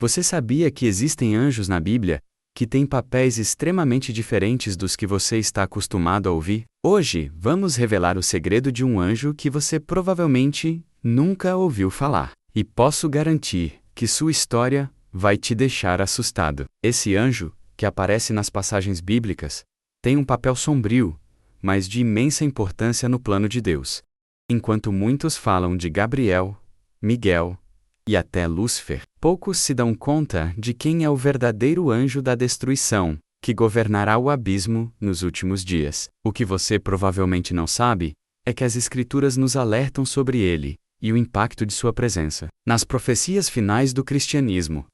Você sabia que existem anjos na Bíblia que têm papéis extremamente diferentes dos que você está acostumado a ouvir? Hoje, vamos revelar o segredo de um anjo que você provavelmente nunca ouviu falar. E posso garantir que sua história vai te deixar assustado. Esse anjo, que aparece nas passagens bíblicas, tem um papel sombrio, mas de imensa importância no plano de Deus. Enquanto muitos falam de Gabriel, Miguel e até Lúcifer, poucos se dão conta de quem é o verdadeiro anjo da destruição, que governará o abismo nos últimos dias. O que você provavelmente não sabe é que as Escrituras nos alertam sobre ele e o impacto de sua presença nas profecias finais do cristianismo.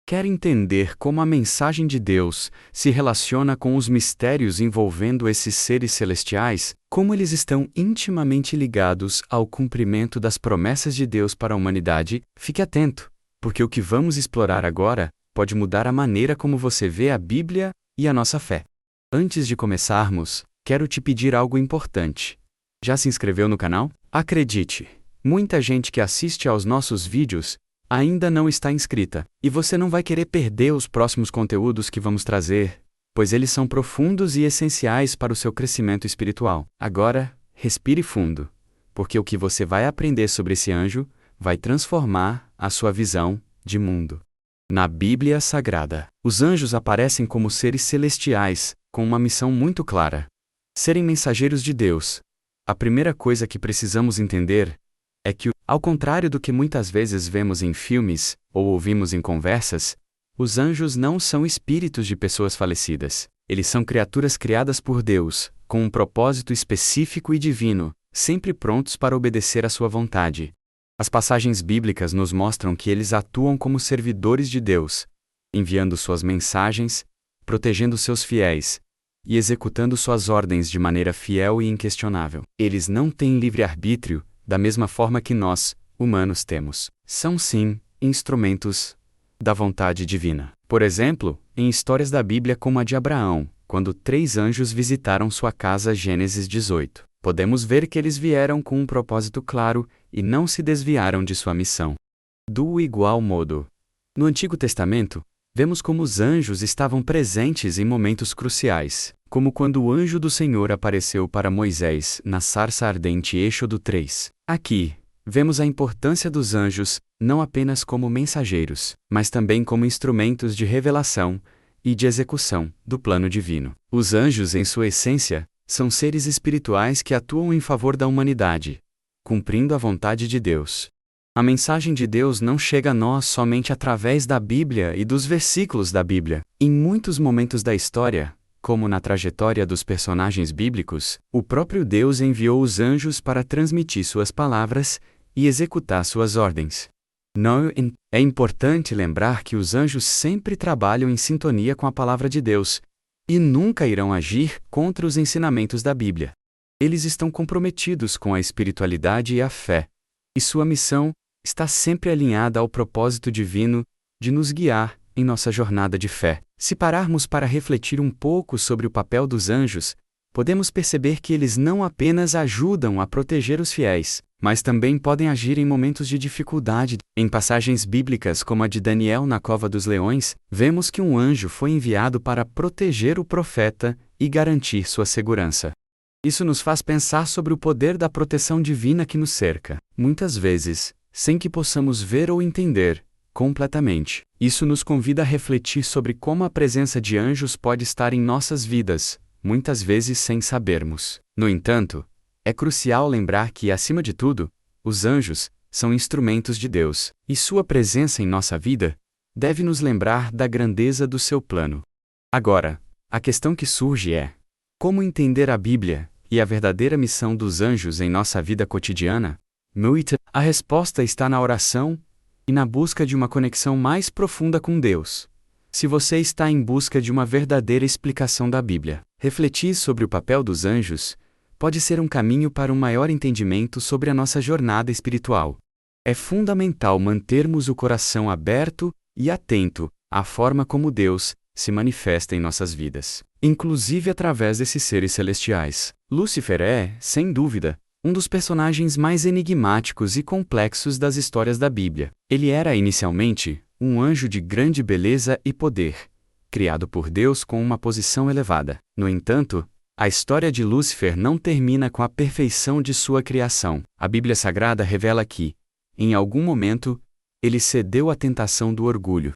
Quer entender como a mensagem de Deus se relaciona com os mistérios envolvendo esses seres celestiais? Como eles estão intimamente ligados ao cumprimento das promessas de Deus para a humanidade? Fique atento, porque o que vamos explorar agora pode mudar a maneira como você vê a Bíblia e a nossa fé. Antes de começarmos, quero te pedir algo importante. Já se inscreveu no canal? Acredite, muita gente que assiste aos nossos vídeos ainda não está inscrita, e você não vai querer perder os próximos conteúdos que vamos trazer, pois eles são profundos e essenciais para o seu crescimento espiritual. Agora, respire fundo, porque o que você vai aprender sobre esse anjo vai transformar a sua visão de mundo. Na Bíblia Sagrada, os anjos aparecem como seres celestiais, com uma missão muito clara: serem mensageiros de Deus. A primeira coisa que precisamos entender é que, ao contrário do que muitas vezes vemos em filmes ou ouvimos em conversas, os anjos não são espíritos de pessoas falecidas. Eles são criaturas criadas por Deus, com um propósito específico e divino, sempre prontos para obedecer à sua vontade. As passagens bíblicas nos mostram que eles atuam como servidores de Deus, enviando suas mensagens, protegendo seus fiéis e executando suas ordens de maneira fiel e inquestionável. Eles não têm livre-arbítrio, da mesma forma que nós, humanos, temos. São, sim, instrumentos da vontade divina. Por exemplo, em histórias da Bíblia como a de Abraão, quando 3 anjos visitaram sua casa, Gênesis 18. Podemos ver que eles vieram com um propósito claro e não se desviaram de sua missão. Do igual modo, no Antigo Testamento, vemos como os anjos estavam presentes em momentos cruciais, como quando o anjo do Senhor apareceu para Moisés na sarça ardente, Êxodo 3. Aqui, vemos a importância dos anjos não apenas como mensageiros, mas também como instrumentos de revelação e de execução do plano divino. Os anjos, em sua essência, são seres espirituais que atuam em favor da humanidade, cumprindo a vontade de Deus. A mensagem de Deus não chega a nós somente através da Bíblia e dos versículos da Bíblia. Em muitos momentos da história, como na trajetória dos personagens bíblicos, o próprio Deus enviou os anjos para transmitir suas palavras e executar suas ordens. É importante lembrar que os anjos sempre trabalham em sintonia com a palavra de Deus e nunca irão agir contra os ensinamentos da Bíblia. Eles estão comprometidos com a espiritualidade e a fé, e sua missão está sempre alinhada ao propósito divino de nos guiar em nossa jornada de fé. Se pararmos para refletir um pouco sobre o papel dos anjos, podemos perceber que eles não apenas ajudam a proteger os fiéis, mas também podem agir em momentos de dificuldade. Em passagens bíblicas como a de Daniel na cova dos leões, vemos que um anjo foi enviado para proteger o profeta e garantir sua segurança. Isso nos faz pensar sobre o poder da proteção divina que nos cerca, muitas vezes, sem que possamos ver ou entender completamente. Isso nos convida a refletir sobre como a presença de anjos pode estar em nossas vidas, muitas vezes sem sabermos. No entanto, é crucial lembrar que, acima de tudo, os anjos são instrumentos de Deus, e sua presença em nossa vida deve nos lembrar da grandeza do seu plano. Agora, a questão que surge é: como entender a Bíblia e a verdadeira missão dos anjos em nossa vida cotidiana? A resposta está na oração e na busca de uma conexão mais profunda com Deus. Se você está em busca de uma verdadeira explicação da Bíblia, refletir sobre o papel dos anjos pode ser um caminho para um maior entendimento sobre a nossa jornada espiritual. É fundamental mantermos o coração aberto e atento à forma como Deus se manifesta em nossas vidas, inclusive através desses seres celestiais. Lúcifer é, sem dúvida, um dos personagens mais enigmáticos e complexos das histórias da Bíblia. Ele era inicialmente um anjo de grande beleza e poder, criado por Deus com uma posição elevada. No entanto, a história de Lúcifer não termina com a perfeição de sua criação. A Bíblia Sagrada revela que, em algum momento, ele cedeu à tentação do orgulho.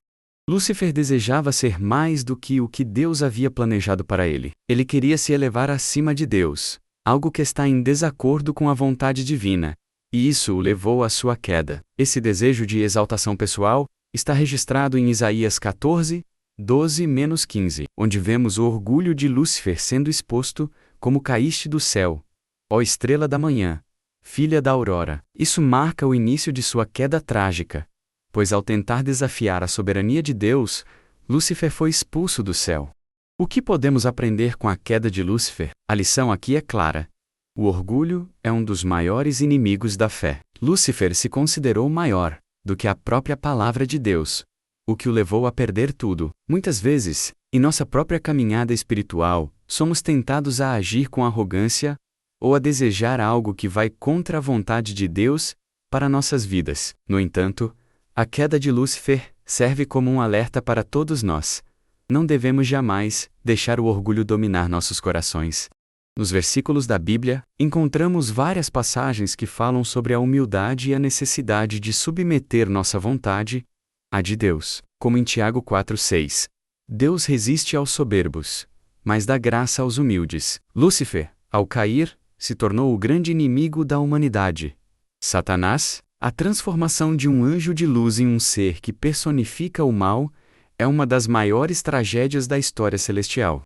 Lúcifer desejava ser mais do que o que Deus havia planejado para ele. Ele queria se elevar acima de Deus, algo que está em desacordo com a vontade divina, e isso o levou à sua queda. Esse desejo de exaltação pessoal está registrado em Isaías 14, 12-15, onde vemos o orgulho de Lúcifer sendo exposto como caíste do céu, ó estrela da manhã, filha da aurora. Isso marca o início de sua queda trágica, pois ao tentar desafiar a soberania de Deus, Lúcifer foi expulso do céu. O que podemos aprender com a queda de Lúcifer? A lição aqui é clara. O orgulho é um dos maiores inimigos da fé. Lúcifer se considerou maior do que a própria palavra de Deus, o que o levou a perder tudo. Muitas vezes, em nossa própria caminhada espiritual, somos tentados a agir com arrogância ou a desejar algo que vai contra a vontade de Deus para nossas vidas. No entanto, a queda de Lúcifer serve como um alerta para todos nós. Não devemos jamais deixar o orgulho dominar nossos corações. Nos versículos da Bíblia, encontramos várias passagens que falam sobre a humildade e a necessidade de submeter nossa vontade à de Deus, como em Tiago 4:6. Deus resiste aos soberbos, mas dá graça aos humildes. Lúcifer, ao cair, se tornou o grande inimigo da humanidade. Satanás, a transformação de um anjo de luz em um ser que personifica o mal, é uma das maiores tragédias da história celestial.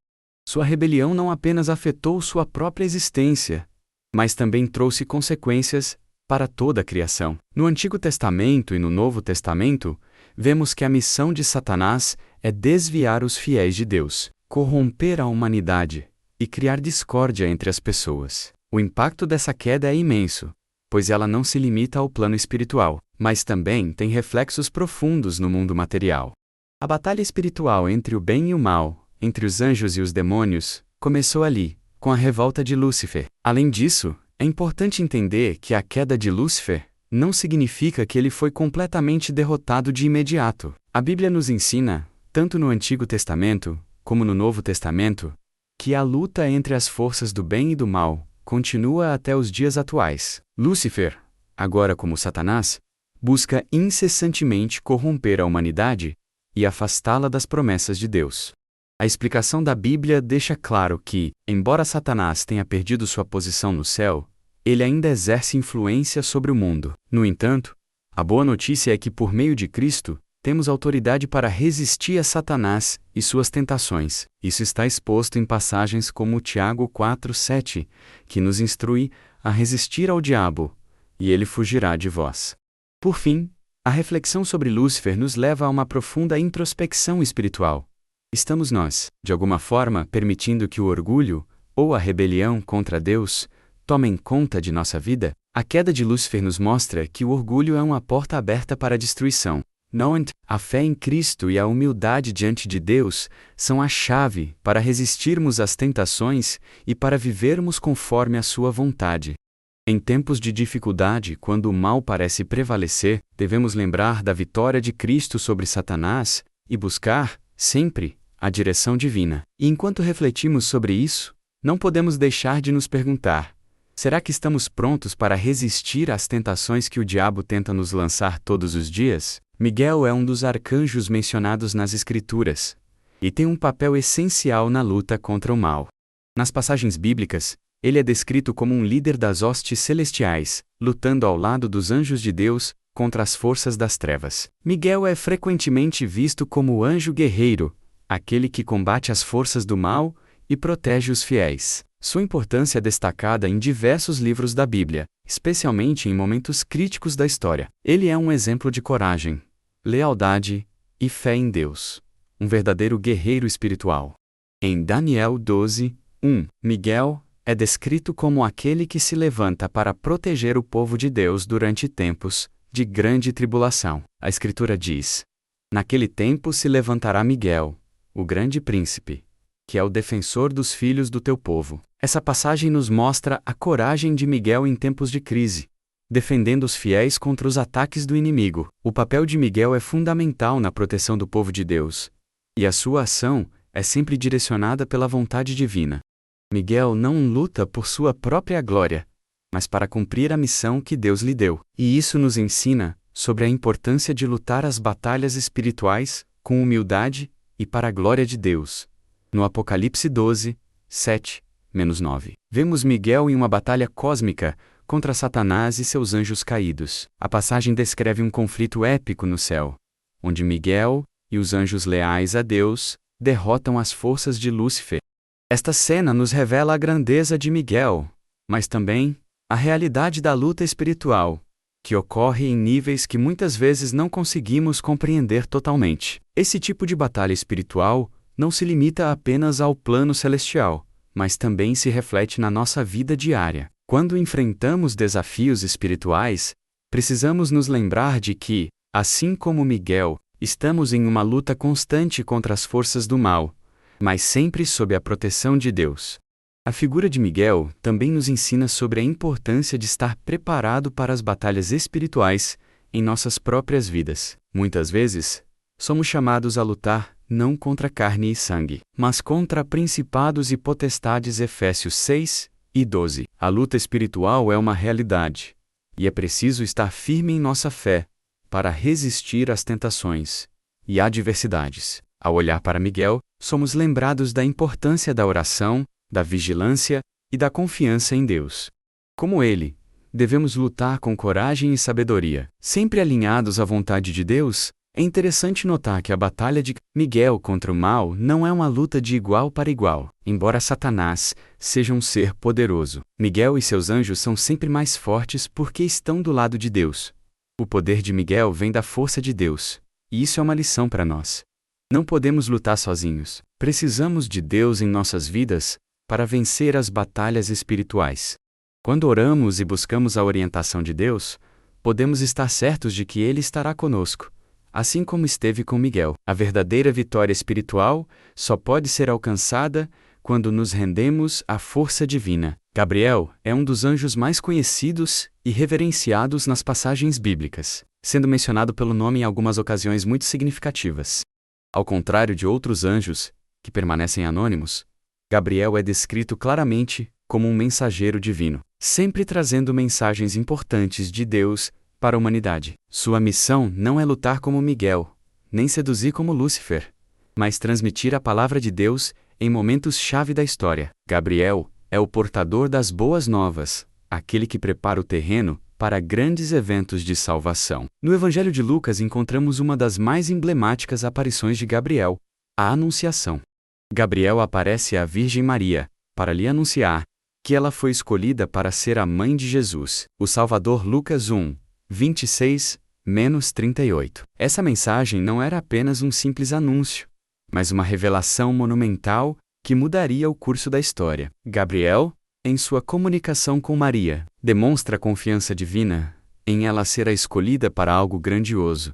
Sua rebelião não apenas afetou sua própria existência, mas também trouxe consequências para toda a criação. No Antigo Testamento e no Novo Testamento, vemos que a missão de Satanás é desviar os fiéis de Deus, corromper a humanidade e criar discórdia entre as pessoas. O impacto dessa queda é imenso, pois ela não se limita ao plano espiritual, mas também tem reflexos profundos no mundo material. A batalha espiritual entre o bem e o mal, entre os anjos e os demônios, começou ali, com a revolta de Lúcifer. Além disso, é importante entender que a queda de Lúcifer não significa que ele foi completamente derrotado de imediato. A Bíblia nos ensina, tanto no Antigo Testamento como no Novo Testamento, que a luta entre as forças do bem e do mal continua até os dias atuais. Lúcifer, agora como Satanás, busca incessantemente corromper a humanidade e afastá-la das promessas de Deus. A explicação da Bíblia deixa claro que, embora Satanás tenha perdido sua posição no céu, ele ainda exerce influência sobre o mundo. No entanto, a boa notícia é que por meio de Cristo, temos autoridade para resistir a Satanás e suas tentações. Isso está exposto em passagens como Tiago 4:7, que nos instrui a resistir ao diabo, e ele fugirá de vós. Por fim, a reflexão sobre Lúcifer nos leva a uma profunda introspecção espiritual. Estamos nós, de alguma forma, permitindo que o orgulho, ou a rebelião contra Deus, tomem conta de nossa vida? A queda de Lúcifer nos mostra que o orgulho é uma porta aberta para a destruição. A fé em Cristo e a humildade diante de Deus são a chave para resistirmos às tentações e para vivermos conforme a sua vontade. Em tempos de dificuldade, quando o mal parece prevalecer, devemos lembrar da vitória de Cristo sobre Satanás e buscar, sempre, a direção divina. E enquanto refletimos sobre isso, não podemos deixar de nos perguntar: será que estamos prontos para resistir às tentações que o diabo tenta nos lançar todos os dias? Miguel é um dos arcanjos mencionados nas Escrituras, e tem um papel essencial na luta contra o mal. Nas passagens bíblicas, ele é descrito como um líder das hostes celestiais, lutando ao lado dos anjos de Deus contra as forças das trevas. Miguel é frequentemente visto como o anjo guerreiro, aquele que combate as forças do mal e protege os fiéis. Sua importância é destacada em diversos livros da Bíblia, especialmente em momentos críticos da história. Ele é um exemplo de coragem, lealdade e fé em Deus, um verdadeiro guerreiro espiritual. Em Daniel 12:1, Miguel é descrito como aquele que se levanta para proteger o povo de Deus durante tempos de grande tribulação. A Escritura diz: naquele tempo se levantará Miguel, o grande príncipe, que é o defensor dos filhos do teu povo. Essa passagem nos mostra a coragem de Miguel em tempos de crise. defendendo os fiéis contra os ataques do inimigo. O papel de Miguel é fundamental na proteção do povo de Deus, e a sua ação é sempre direcionada pela vontade divina. Miguel não luta por sua própria glória, mas para cumprir a missão que Deus lhe deu. E isso nos ensina sobre a importância de lutar as batalhas espirituais com humildade e para a glória de Deus. No Apocalipse 12, 7-9. Vemos Miguel em uma batalha cósmica contra Satanás e seus anjos caídos. A passagem descreve um conflito épico no céu, onde Miguel e os anjos leais a Deus derrotam as forças de Lúcifer. Esta cena nos revela a grandeza de Miguel, mas também a realidade da luta espiritual, que ocorre em níveis que muitas vezes não conseguimos compreender totalmente. Esse tipo de batalha espiritual não se limita apenas ao plano celestial, mas também se reflete na nossa vida diária. Quando enfrentamos desafios espirituais, precisamos nos lembrar de que, assim como Miguel, estamos em uma luta constante contra as forças do mal, mas sempre sob a proteção de Deus. A figura de Miguel também nos ensina sobre a importância de estar preparado para as batalhas espirituais em nossas próprias vidas. Muitas vezes, somos chamados a lutar não contra carne e sangue, mas contra principados e potestades. Efésios 6:12. A luta espiritual é uma realidade, e é preciso estar firme em nossa fé para resistir às tentações e adversidades. Ao olhar para Miguel, somos lembrados da importância da oração, da vigilância e da confiança em Deus. Como ele, devemos lutar com coragem e sabedoria, sempre alinhados à vontade de Deus. É interessante notar que a batalha de Miguel contra o mal não é uma luta de igual para igual. Embora Satanás seja um ser poderoso, Miguel e seus anjos são sempre mais fortes porque estão do lado de Deus. O poder de Miguel vem da força de Deus, e isso é uma lição para nós. Não podemos lutar sozinhos. Precisamos de Deus em nossas vidas para vencer as batalhas espirituais. Quando oramos e buscamos a orientação de Deus, podemos estar certos de que Ele estará conosco, assim como esteve com Miguel. A verdadeira vitória espiritual só pode ser alcançada quando nos rendemos à força divina. Gabriel é um dos anjos mais conhecidos e reverenciados nas passagens bíblicas, sendo mencionado pelo nome em algumas ocasiões muito significativas. Ao contrário de outros anjos, que permanecem anônimos, Gabriel é descrito claramente como um mensageiro divino, sempre trazendo mensagens importantes de Deus para a humanidade. Sua missão não é lutar como Miguel, nem seduzir como Lúcifer, mas transmitir a palavra de Deus em momentos-chave da história. Gabriel é o portador das boas novas, aquele que prepara o terreno para grandes eventos de salvação. No Evangelho de Lucas encontramos uma das mais emblemáticas aparições de Gabriel, a Anunciação. Gabriel aparece à Virgem Maria, para lhe anunciar que ela foi escolhida para ser a mãe de Jesus, o Salvador. Lucas 1:26-38. Essa mensagem não era apenas um simples anúncio, mas uma revelação monumental que mudaria o curso da história. Gabriel, em sua comunicação com Maria, demonstra a confiança divina em ela ser a escolhida para algo grandioso,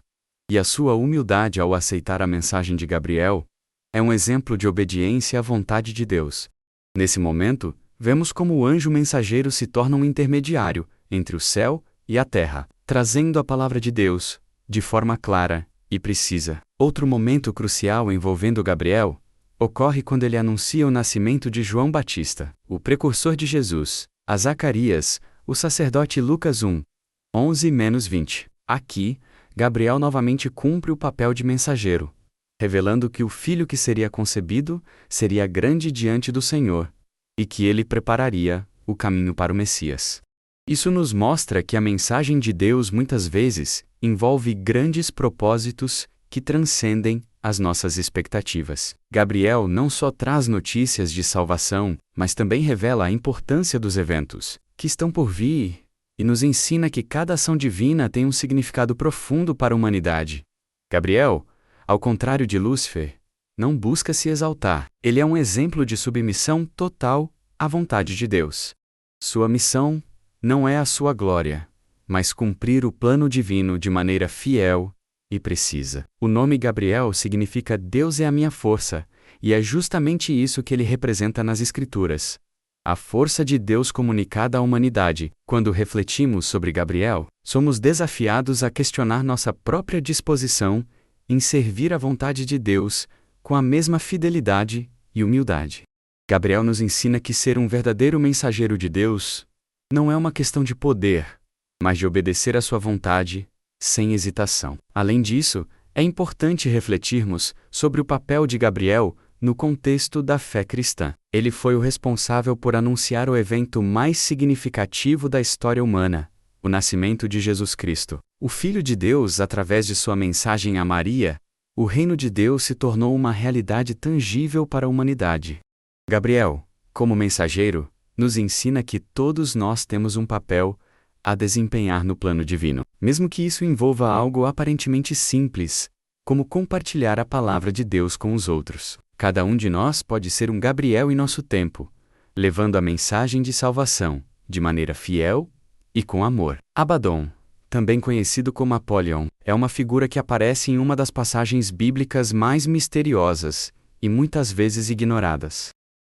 e a sua humildade ao aceitar a mensagem de Gabriel é um exemplo de obediência à vontade de Deus. Nesse momento, vemos como o anjo mensageiro se torna um intermediário entre o céu e a terra, trazendo a palavra de Deus de forma clara e precisa. Outro momento crucial envolvendo Gabriel ocorre quando ele anuncia o nascimento de João Batista, o precursor de Jesus, a Zacarias, o sacerdote. Lucas 1:11-20. Aqui, Gabriel novamente cumpre o papel de mensageiro, revelando que o filho que seria concebido seria grande diante do Senhor, e que ele prepararia o caminho para o Messias. Isso nos mostra que a mensagem de Deus muitas vezes envolve grandes propósitos que transcendem as nossas expectativas. Gabriel não só traz notícias de salvação, mas também revela a importância dos eventos que estão por vir e nos ensina que cada ação divina tem um significado profundo para a humanidade. Gabriel, ao contrário de Lúcifer, não busca se exaltar. Ele é um exemplo de submissão total à vontade de Deus. Sua missão não é a sua glória, mas cumprir o plano divino de maneira fiel e precisa. O nome Gabriel significa Deus é a minha força, e é justamente isso que ele representa nas Escrituras. A força de Deus comunicada à humanidade. Quando refletimos sobre Gabriel, somos desafiados a questionar nossa própria disposição em servir à vontade de Deus com a mesma fidelidade e humildade. Gabriel nos ensina que ser um verdadeiro mensageiro de Deus não é uma questão de poder, mas de obedecer à sua vontade sem hesitação. Além disso, é importante refletirmos sobre o papel de Gabriel no contexto da fé cristã. Ele foi o responsável por anunciar o evento mais significativo da história humana, o nascimento de Jesus Cristo. O Filho de Deus, através de sua mensagem a Maria, o reino de Deus se tornou uma realidade tangível para a humanidade. Gabriel, como mensageiro, nos ensina que todos nós temos um papel a desempenhar no plano divino, mesmo que isso envolva algo aparentemente simples, como compartilhar a palavra de Deus com os outros. Cada um de nós pode ser um Gabriel em nosso tempo, levando a mensagem de salvação, de maneira fiel e com amor. Abaddon, também conhecido como Apollyon, é uma figura que aparece em uma das passagens bíblicas mais misteriosas e muitas vezes ignoradas.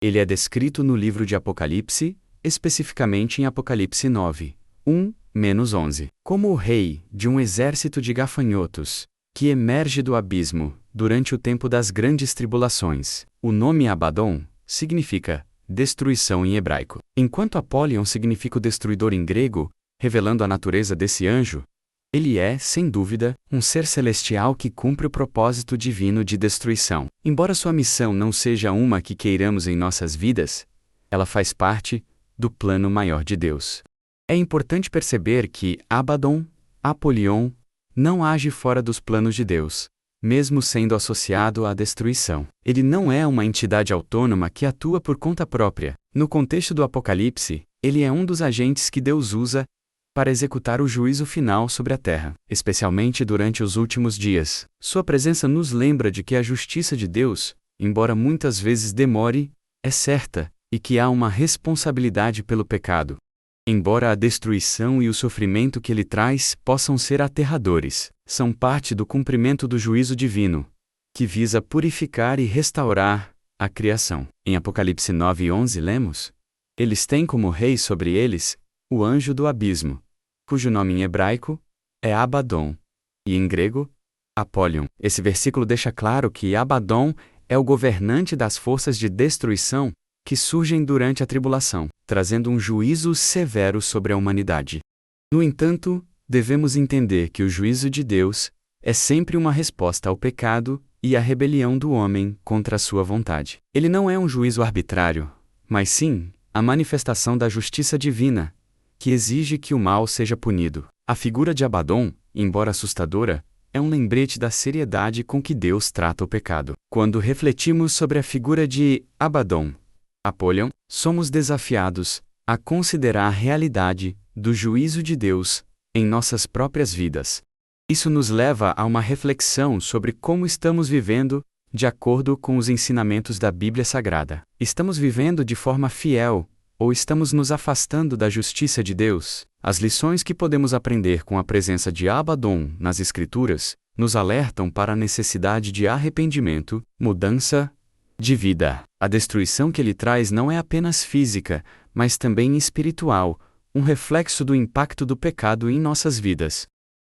Ele é descrito no livro de Apocalipse, especificamente em Apocalipse 9, 1-11, como o rei de um exército de gafanhotos, que emerge do abismo durante o tempo das grandes tribulações. O nome Abaddon significa destruição em hebraico, enquanto Apollyon significa o destruidor em grego, revelando a natureza desse anjo. Ele é, sem dúvida, um ser celestial que cumpre o propósito divino de destruição. Embora sua missão não seja uma que queiramos em nossas vidas, ela faz parte do plano maior de Deus. É importante perceber que Abaddon, Apollyon, não age fora dos planos de Deus, mesmo sendo associado à destruição. Ele não é uma entidade autônoma que atua por conta própria. No contexto do Apocalipse, ele é um dos agentes que Deus usa para executar o juízo final sobre a terra, especialmente durante os últimos dias. Sua presença nos lembra de que a justiça de Deus, embora muitas vezes demore, é certa, e que há uma responsabilidade pelo pecado. Embora a destruição e o sofrimento que ele traz possam ser aterradores, são parte do cumprimento do juízo divino, que visa purificar e restaurar a criação. Em Apocalipse 9:11 lemos: Eles têm como rei sobre eles o anjo do abismo, cujo nome em hebraico é Abaddon, e em grego, Apollyon. Esse versículo deixa claro que Abaddon é o governante das forças de destruição que surgem durante a tribulação, trazendo um juízo severo sobre a humanidade. No entanto, devemos entender que o juízo de Deus é sempre uma resposta ao pecado e à rebelião do homem contra a sua vontade. Ele não é um juízo arbitrário, mas sim a manifestação da justiça divina, que exige que o mal seja punido. A figura de Abaddon, embora assustadora, é um lembrete da seriedade com que Deus trata o pecado. Quando refletimos sobre a figura de Abaddon, Apollyon, somos desafiados a considerar a realidade do juízo de Deus em nossas próprias vidas. Isso nos leva a uma reflexão sobre como estamos vivendo de acordo com os ensinamentos da Bíblia Sagrada. Estamos vivendo de forma fiel ou estamos nos afastando da justiça de Deus? As lições que podemos aprender com a presença de Abaddon nas Escrituras nos alertam para a necessidade de arrependimento, mudança de vida. A destruição que ele traz não é apenas física, mas também espiritual, um reflexo do impacto do pecado em nossas vidas.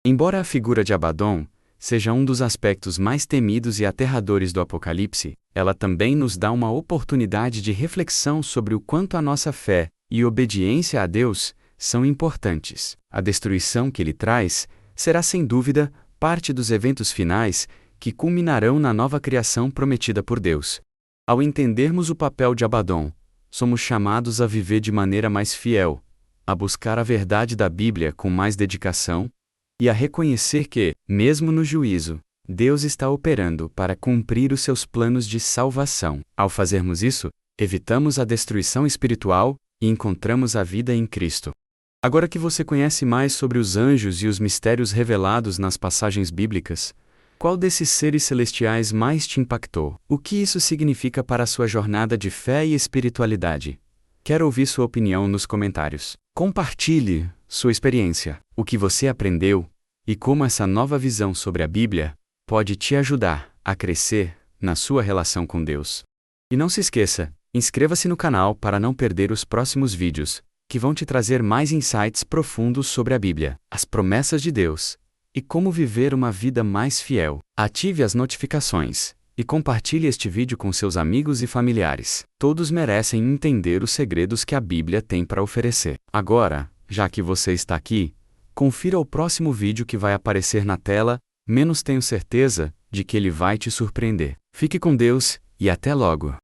Embora a figura de Abaddon seja um dos aspectos mais temidos e aterradores do Apocalipse, ela também nos dá uma oportunidade de reflexão sobre o quanto a nossa fé e obediência a Deus são importantes. A destruição que ele traz será sem dúvida parte dos eventos finais que culminarão na nova criação prometida por Deus. Ao entendermos o papel de Abaddon, somos chamados a viver de maneira mais fiel, a buscar a verdade da Bíblia com mais dedicação e a reconhecer que, mesmo no juízo, Deus está operando para cumprir os seus planos de salvação. Ao fazermos isso, evitamos a destruição espiritual e encontramos a vida em Cristo. Agora que você conhece mais sobre os anjos e os mistérios revelados nas passagens bíblicas, qual desses seres celestiais mais te impactou? O que isso significa para a sua jornada de fé e espiritualidade? Quero ouvir sua opinião nos comentários. Compartilhe sua experiência, o que você aprendeu e como essa nova visão sobre a Bíblia pode te ajudar a crescer na sua relação com Deus. E não se esqueça Inscreva-se no canal para não perder os próximos vídeos, que vão te trazer mais insights profundos sobre a Bíblia, as promessas de Deus e como viver uma vida mais fiel. Ative as notificações e compartilhe este vídeo com seus amigos e familiares. Todos merecem entender os segredos que a Bíblia tem para oferecer. Agora, já que você está aqui, confira o próximo vídeo que vai aparecer na tela, menos tenho certeza de que ele vai te surpreender. Fique com Deus e até logo!